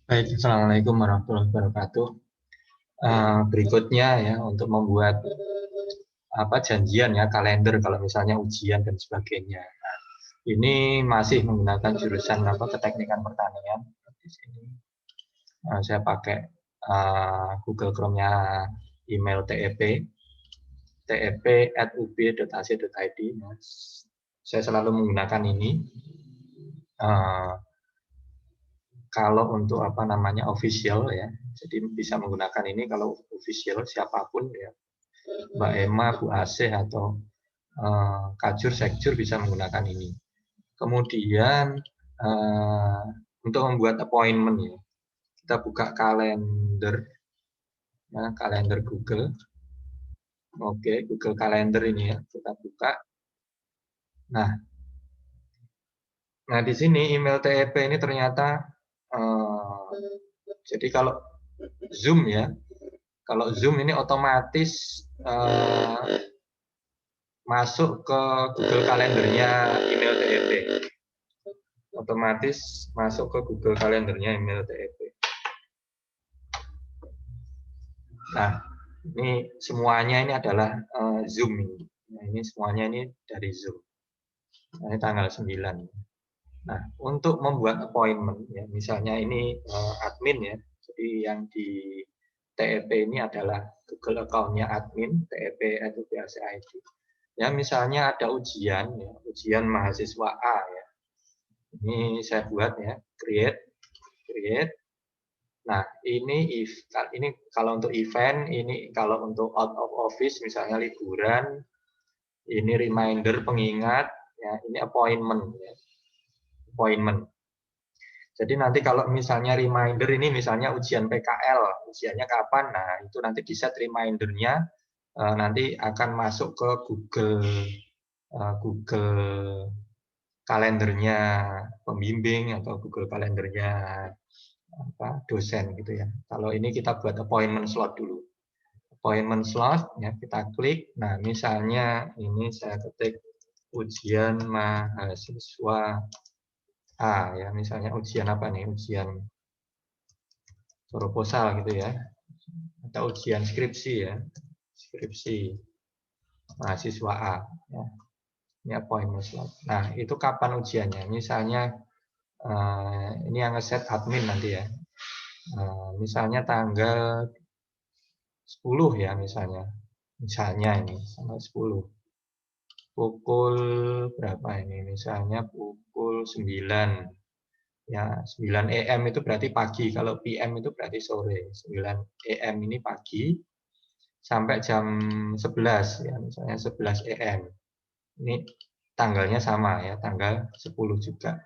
Baik, Assalamualaikum warahmatullahi wabarakatuh. Berikutnya ya untuk membuat janjian ya kalender kalau misalnya ujian dan sebagainya. Ini masih menggunakan jurusan keteknikan pertanian. Di sini saya pakai Google Chrome-nya email tep@ub.ac.id. Saya selalu menggunakan ini. Kalau untuk official ya, jadi bisa menggunakan ini kalau official siapapun ya, Mbak Emma, Bu Asih atau Kajur, Sekjur bisa menggunakan ini. Kemudian untuk membuat appointment ya, kita buka kalender, ya, kalender Google. Oke, Google Calendar ini ya, kita buka. Nah di sini email TEP ini ternyata jadi kalau Zoom ya, kalau Zoom ini otomatis masuk ke Google Kalendernya email TEP. Otomatis masuk ke Google Kalendernya email TEP. Nah, ini semuanya ini adalah Zoom ini. Nah, ini semuanya ini dari Zoom. Nah, ini tanggal 9. Nah, untuk membuat appointment ya, misalnya ini admin ya. Jadi yang di TEP ini adalah Google account-nya admin TEP@ubacid. Ya, misalnya ada ujian ya, ujian mahasiswa A ya. Ini saya buat ya, create. Nah, ini kalau untuk event, ini kalau untuk out of office misalnya liburan, ini reminder pengingat, ya, ini appointment ya. Appointment. Jadi nanti kalau misalnya reminder ini misalnya ujian PKL, ujiannya kapan? Nah, itu nanti di set remindernya nanti akan masuk ke Google kalendernya pembimbing atau Google kalendernya dosen gitu ya. Kalau ini kita buat appointment slot dulu. Appointment slot ya, kita klik. Nah, misalnya ini saya ketik ujian mahasiswa A ya, misalnya ujian apa nih? Ujian proposal gitu ya. Atau ujian skripsi ya. Skripsi mahasiswa A ya. Ini appointment slot. Nah, itu kapan ujiannya? Misalnya ini yang ngeset admin nanti ya. Misalnya tanggal 10 ya misalnya. Misalnya ini tanggal 10. Pukul berapa ini? Misalnya pukul 9. Ya, 9 AM itu berarti pagi. Kalau PM itu berarti sore. 9 AM ini pagi sampai jam 11 ya, misalnya 11 AM. Ini tanggalnya sama ya, tanggal 10 juga.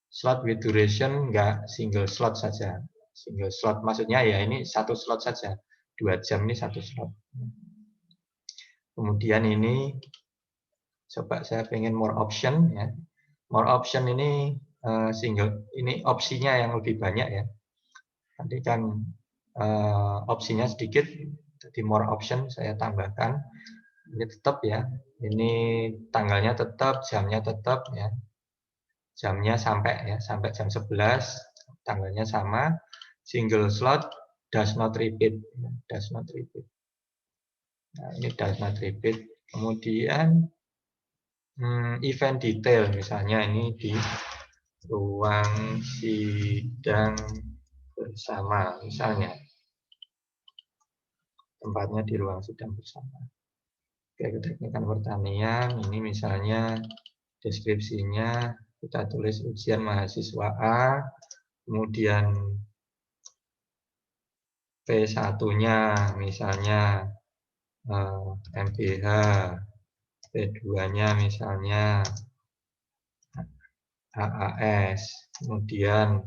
Slot with duration enggak single slot saja. Single slot maksudnya ya ini satu slot saja. 2 jam ini satu slot. Kemudian ini coba saya pengen more option ya. More option ini single, ini opsinya yang lebih banyak ya. Tadi kan opsinya sedikit, jadi more option saya tambahkan. Ini tetap ya. Ini tanggalnya tetap, jamnya tetap ya. Jamnya sampai jam 11, tanggalnya sama. Single slot does not repeat, does not repeat. Nah, ini does not repeat. Kemudian event detail misalnya ini di ruang sidang bersama misalnya. Tempatnya di ruang sidang bersama. Oke, keteknikan pertanian ini misalnya deskripsinya kita tulis ujian mahasiswa A, kemudian P1-nya misalnya MBH, P2-nya misalnya AAS, kemudian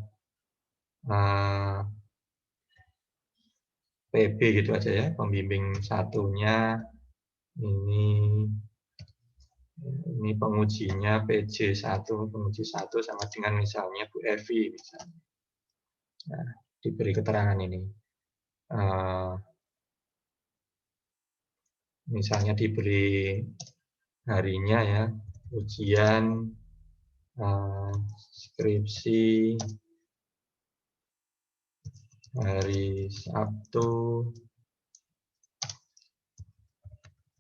PB gitu aja ya, pembimbing satunya ini pengujinya PJ1, penguji 1 sama dengan misalnya Bu Evi misalnya. Nah, diberi keterangan ini. Misalnya diberi harinya ya, ujian skripsi hari Sabtu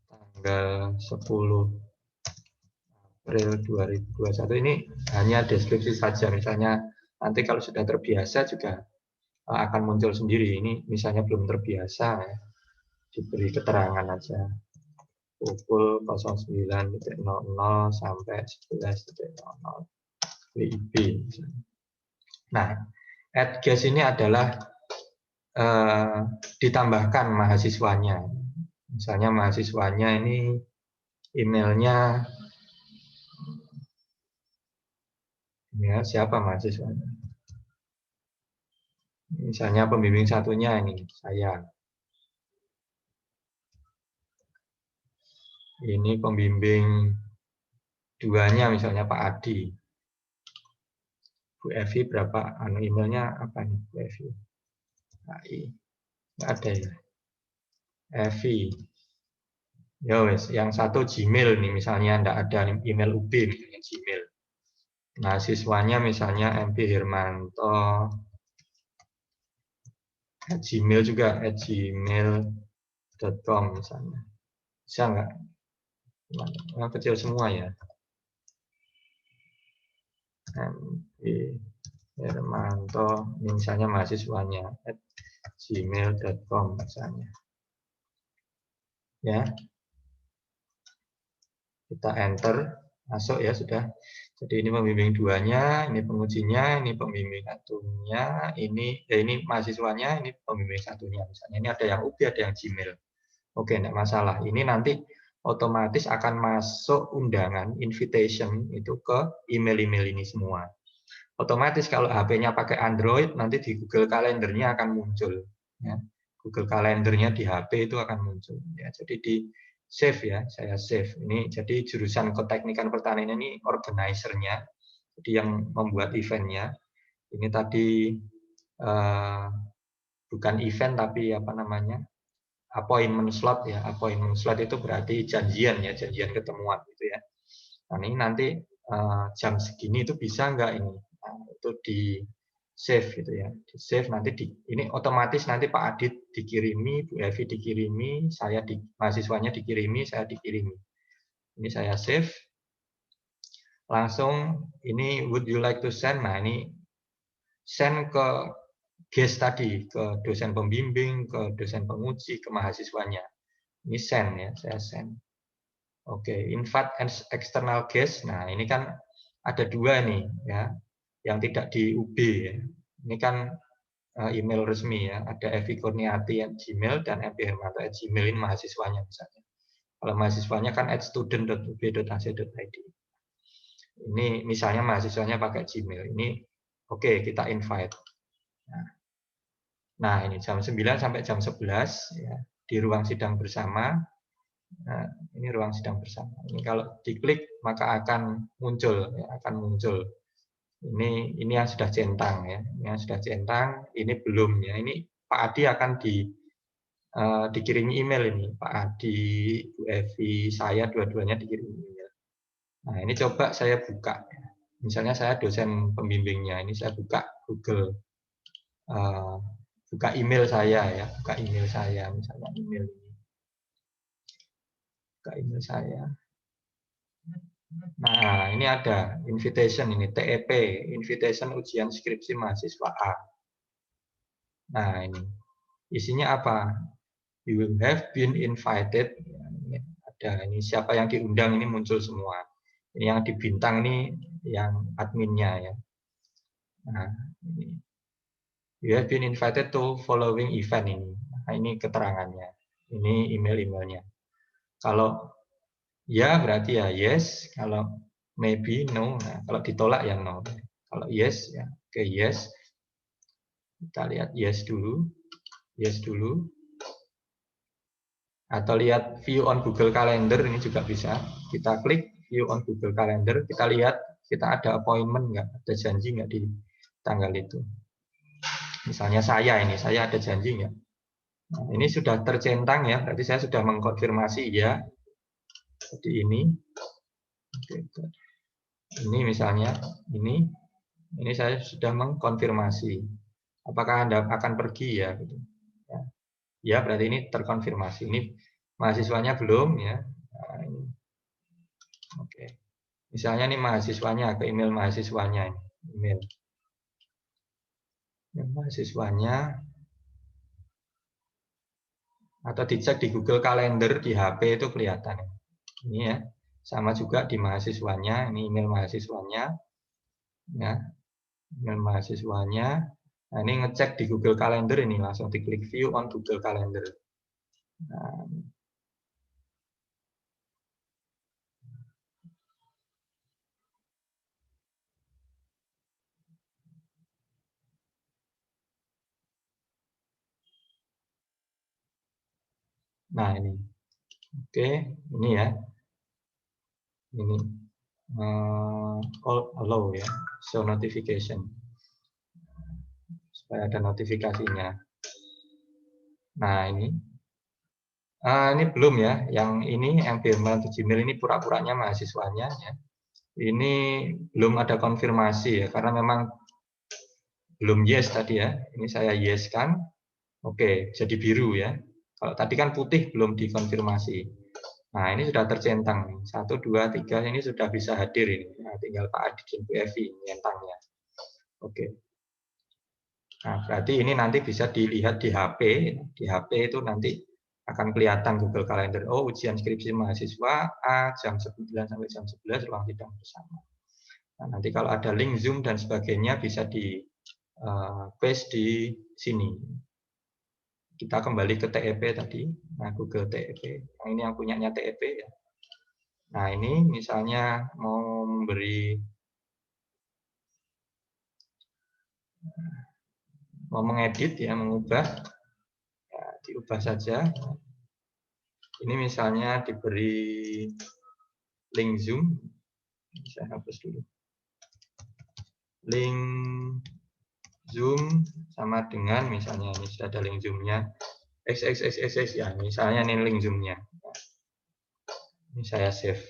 tanggal 10 April 2021. Ini hanya deskripsi saja, misalnya nanti kalau sudah terbiasa juga akan muncul sendiri. Ini misalnya belum terbiasa ya, diberi keterangan aja. Pukul 09.00 sampai 11.00 WIB. Nah, add guest ini adalah ditambahkan mahasiswanya. Misalnya mahasiswanya ini emailnya, ya, siapa mahasiswanya? Misalnya pembimbing satunya ini, saya. Ini pembimbing duanya misalnya Pak Adi. Bu Evi berapa? Emailnya apa nih Bu Evi? AI. Nggak ada ya. Evi. Ya wes, yang satu Gmail nih misalnya nggak ada email UB misalnya Gmail. Mahasiswanya misalnya MP Hermanto. Gmail juga @gmail.com misalnya. Bisa nggak? Yang kecil semua ya. MP Hermanto, misalnya mahasiswanya @gmail.com misalnya. Ya, kita enter, masuk ya sudah. Jadi ini pembimbing duanya, ini pengujinya, ini pembimbing satunya, ini mahasiswanya, ini pembimbing satunya. Misalnya ini ada yang UB, ada yang Gmail. Oke, enggak masalah. Ini nanti otomatis akan masuk undangan, invitation itu ke email-email ini semua. Otomatis kalau HP-nya pakai Android, nanti di Google Calendar-nya akan muncul. Ya. Google Calendar-nya di HP itu akan muncul. Ya, jadi di save ya, saya save. Ini jadi jurusan Keteknikan Pertanian ini organizer-nya, jadi yang membuat event-nya. Ini tadi bukan event tapi apa namanya? Appointment slot ya. Appointment slot itu berarti janjian ya, janjian ketemuan gitu ya. Nah, ini nanti jam segini itu bisa nggak ini? Nah, itu di save gitu ya. Di save nanti ini otomatis nanti Pak Adit dikirimi, Bu Evi dikirimi, saya mahasiswanya dikirimi, saya dikirimi. Ini saya save. Langsung ini would you like to send? Nah, ini send ke guest tadi, ke dosen pembimbing, ke dosen penguji, ke mahasiswanya. Ini send ya, saya send. Oke, invite external guest. Nah, ini kan ada dua nih ya, yang tidak di UB ya. Ini kan email resmi ya, ada Evi Kurniati @gmail dan MP Hermanto @gmail, ini mahasiswanya misalnya. Kalau mahasiswanya kan @student.ub.ac.id. Ini misalnya mahasiswanya pakai Gmail. Ini oke, kita invite. Nah, ini jam 9 sampai jam 11 ya, di ruang sidang bersama. Nah, ini ruang sidang bersama. Ini kalau diklik maka akan muncul ya, akan muncul. Ini yang sudah centang ya. Ini yang sudah centang, ini belum ya. Ini Pak Adi akan dikirimi email ini. Pak Adi, Bu Evi, saya dua-duanya dikirimi email. Nah, ini coba saya buka. Misalnya saya dosen pembimbingnya, ini saya buka Google, buka email saya ya, buka email saya, misalnya email ini, buka email saya. Nah, ini ada invitation ini, TEP, invitation ujian skripsi mahasiswa A. Nah, ini isinya apa? You will have been invited. Ini ada ini siapa yang diundang ini muncul semua. Ini yang dibintang ini yang adminnya ya. Nah, ini you have been invited to following event ini. Nah, ini keterangannya. Ini email-emailnya. Kalau ya berarti ya yes, kalau maybe no. Nah, kalau ditolak ya no. Kalau yes ya oke yes. Kita lihat yes dulu. Yes dulu. Atau lihat view on Google Calendar, ini juga bisa. Kita klik view on Google Calendar, kita lihat kita ada appointment nggak, ada janji nggak di tanggal itu. Misalnya saya ada janji nggak? Nah, ini sudah tercentang ya, berarti saya sudah mengkonfirmasi ya. Jadi ini misalnya ini Ini saya sudah mengkonfirmasi. Apakah Anda akan pergi ya? Gitu. Ya. Ya, berarti ini terkonfirmasi. Ini mahasiswanya belum ya. Nah, ini. Oke. Misalnya nih mahasiswanya ke email mahasiswanya ini. Email. Mahasiswanya atau dicek di Google Calendar di HP itu kelihatan. Ini ya. Sama juga di mahasiswanya, ini email mahasiswanya. Ya. Email mahasiswanya. Nah, ini ngecek di Google Calendar ini langsung diklik view on Google Calendar. Nah ini, oke, ini ya, ini all allow ya, show notification supaya ada notifikasinya. Nah ini belum ya, yang ini yang Gmail ini pura-puranya mahasiswanya ya. Ini belum ada konfirmasi ya, karena memang belum yes tadi ya. Ini saya yes kan, oke, jadi biru ya. Kalau tadi kan putih belum dikonfirmasi. Nah ini sudah tercentang, 1, 2, 3 ini sudah bisa hadir ini. Nah, tinggal Pak Adi dan Bu Evi nyentangnya. Oke. Nah berarti ini nanti bisa dilihat di HP. Di HP itu nanti akan kelihatan Google Calendar. Oh ujian skripsi mahasiswa A jam 9 sampai jam 11 ruang sidang bersama. Nah, nanti kalau ada link Zoom dan sebagainya bisa di paste di sini. Kita kembali ke TEP tadi, nah Google TEP. Nah, ini yang punyanya TEP ya. Nah ini misalnya mau mengedit ya, mengubah, ya, diubah saja. Ini misalnya diberi link Zoom, saya hapus dulu. Link Zoom sama dengan misalnya ini sudah ada link Zoom-nya. XXXXX ya, misalnya ini link Zoom-nya. Ini saya save.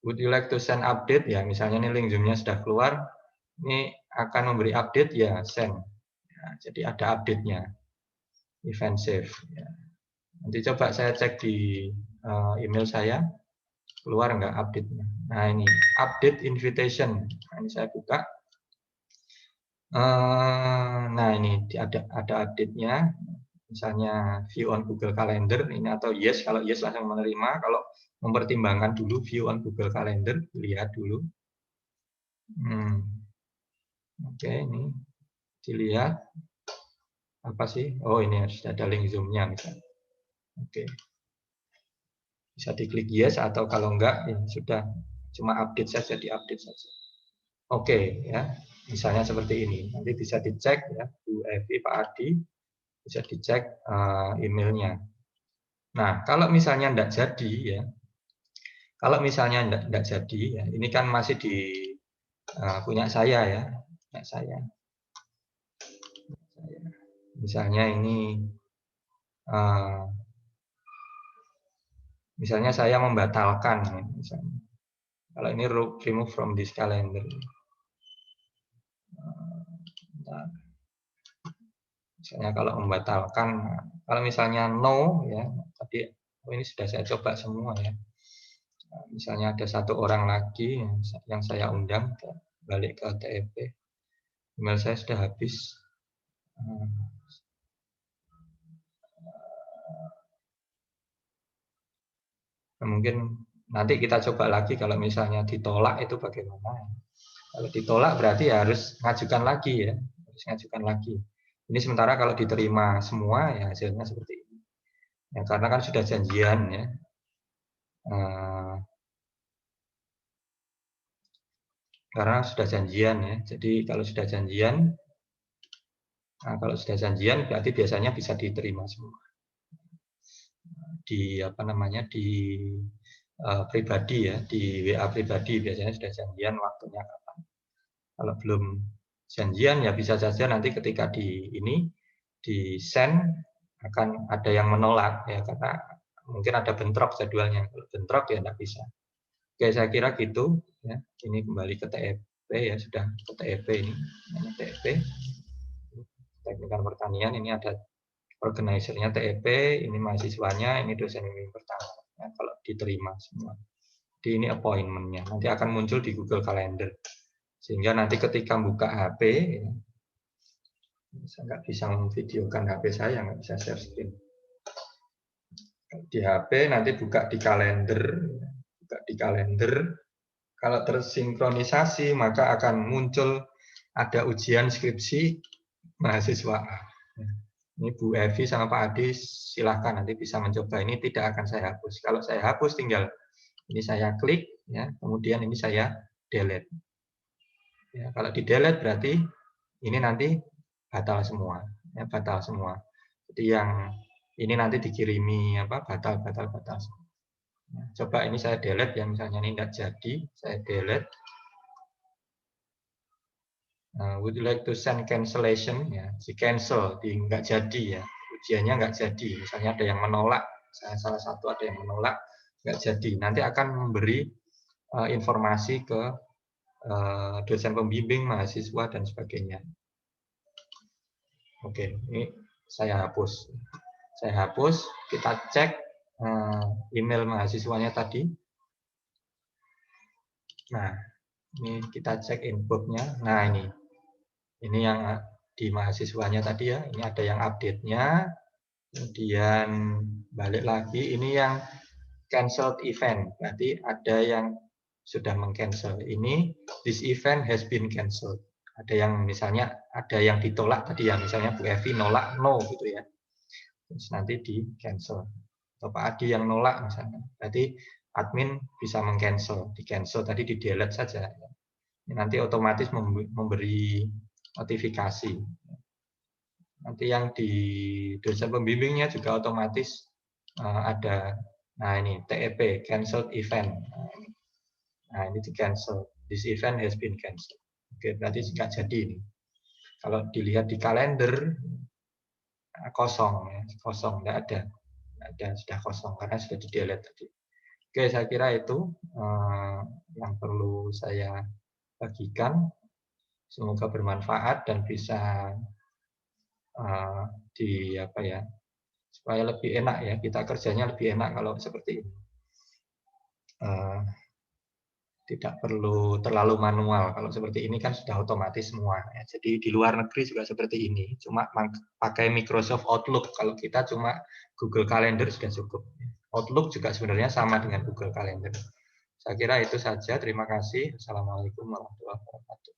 Would you like to send update ya, misalnya ini link Zoom-nya sudah keluar. Ini akan memberi update ya, send. Ya, jadi ada update-nya. Event save. Ya. Nanti coba saya cek di email saya, keluar nggak update-nya. Nah ini, update invitation. Nah, ini saya buka. Nah ini ada update-nya. Misalnya view on Google Calendar, ini atau yes, kalau yes langsung menerima. Kalau mempertimbangkan dulu view on Google Calendar, lihat dulu. Oke, ini dilihat. Apa sih? Oh ini sudah ada link Zoom-nya misalnya. Oke. Bisa diklik yes atau kalau enggak ya sudah cuma update saja, diupdate saja. Oke ya, misalnya seperti ini. Nanti bisa dicek ya, Bu Evi, Pak Adi, bisa dicek emailnya. Nah kalau misalnya enggak jadi ya, kalau misalnya enggak jadi ya, ini kan masih di punya saya ya, punya saya. Misalnya ini misalnya saya membatalkan ya, misalnya. Kalau ini remove from this calendar. Misalnya kalau membatalkan, kalau misalnya no ya, tadi ini sudah saya coba semua ya. Misalnya ada satu orang lagi yang saya undang balik ke TEP, email saya sudah habis. Nah, mungkin nanti kita coba lagi kalau misalnya ditolak itu bagaimana. Kalau ditolak berarti harus ngajukan lagi ya, harus ngajukan lagi. Ini sementara kalau diterima semua ya hasilnya seperti ini. Ya, karena kan sudah janjian ya. Karena sudah janjian ya. Jadi kalau sudah janjian, berarti biasanya bisa diterima semua. Di apa namanya di pribadi ya, di WA pribadi biasanya sudah janjian waktunya kapan. Kalau belum janjian ya bisa saja nanti ketika di send akan ada yang menolak ya, karena mungkin ada bentrok jadwalnya. Kalau bentrok ya tidak bisa. Oke, saya kira gitu ya. Ini kembali ke TEP ya, sudah ke TEP ini. Ini TEP. Teknik pertanian, ini ada organizer-nya TEP, ini mahasiswanya, ini dosen bimbing pertama. Ya, kalau diterima semua. Di ini appointment-nya. Nanti akan muncul di Google Calendar. Sehingga nanti ketika buka HP, ya, saya nggak bisa memvideokan HP saya, nggak bisa share screen. Di HP nanti buka di kalender, buka di kalender. Kalau tersinkronisasi maka akan muncul ada ujian skripsi mahasiswa A. Ini Bu Evi sama Pak Adi silahkan nanti bisa mencoba. Ini tidak akan saya hapus. Kalau saya hapus tinggal ini saya klik, ya, kemudian ini saya delete. Ya, kalau di delete berarti ini nanti batal semua, ya, batal semua. Jadi yang ini nanti dikirimi apa batal. Nah, coba ini saya delete yang misalnya ini tidak jadi, saya delete. Would you like to send cancellation? Ya, di cancel, di nggak jadi ya, ujiannya nggak jadi. Misalnya ada yang menolak, salah satu ada yang menolak, nggak jadi. Nanti akan memberi informasi ke dosen pembimbing, mahasiswa dan sebagainya. Oke, ini saya hapus. Saya hapus. Kita cek email mahasiswanya tadi. Nah, ini kita cek inbox-nya. Nah, ini yang di mahasiswanya tadi ya. Ini ada yang update-nya. Kemudian balik lagi. Ini yang cancelled event. Berarti ada yang sudah meng-cancel. Ini this event has been cancelled. Ada yang misalnya ada yang ditolak tadi ya. Misalnya Bu Evi nolak no gitu ya. Terus nanti di cancel. Atau Pak Adi yang nolak misalnya. Berarti admin bisa meng-cancel. Di cancel tadi di delete saja. Nanti otomatis memberi notifikasi. Nanti yang di dosen pembimbingnya juga otomatis ada. Nah ini TEP, cancelled event. Nah ini di cancel. This event has been cancelled. Oke, berarti nggak jadi ini. Kalau dilihat di kalender kosong, ya. Kosong, nggak ada, sudah kosong karena sudah di delete tadi. Oke, saya kira itu yang perlu saya bagikan. Semoga bermanfaat dan bisa di apa ya, supaya lebih enak ya, kita kerjanya lebih enak kalau seperti ini. Tidak perlu terlalu manual. Kalau seperti ini kan sudah otomatis semua. Ya. Jadi di luar negeri juga seperti ini. Cuma pakai Microsoft Outlook. Kalau kita cuma Google Calendar sudah cukup. Outlook juga sebenarnya sama dengan Google Calendar. Saya kira itu saja. Terima kasih. Assalamualaikum warahmatullahi wabarakatuh.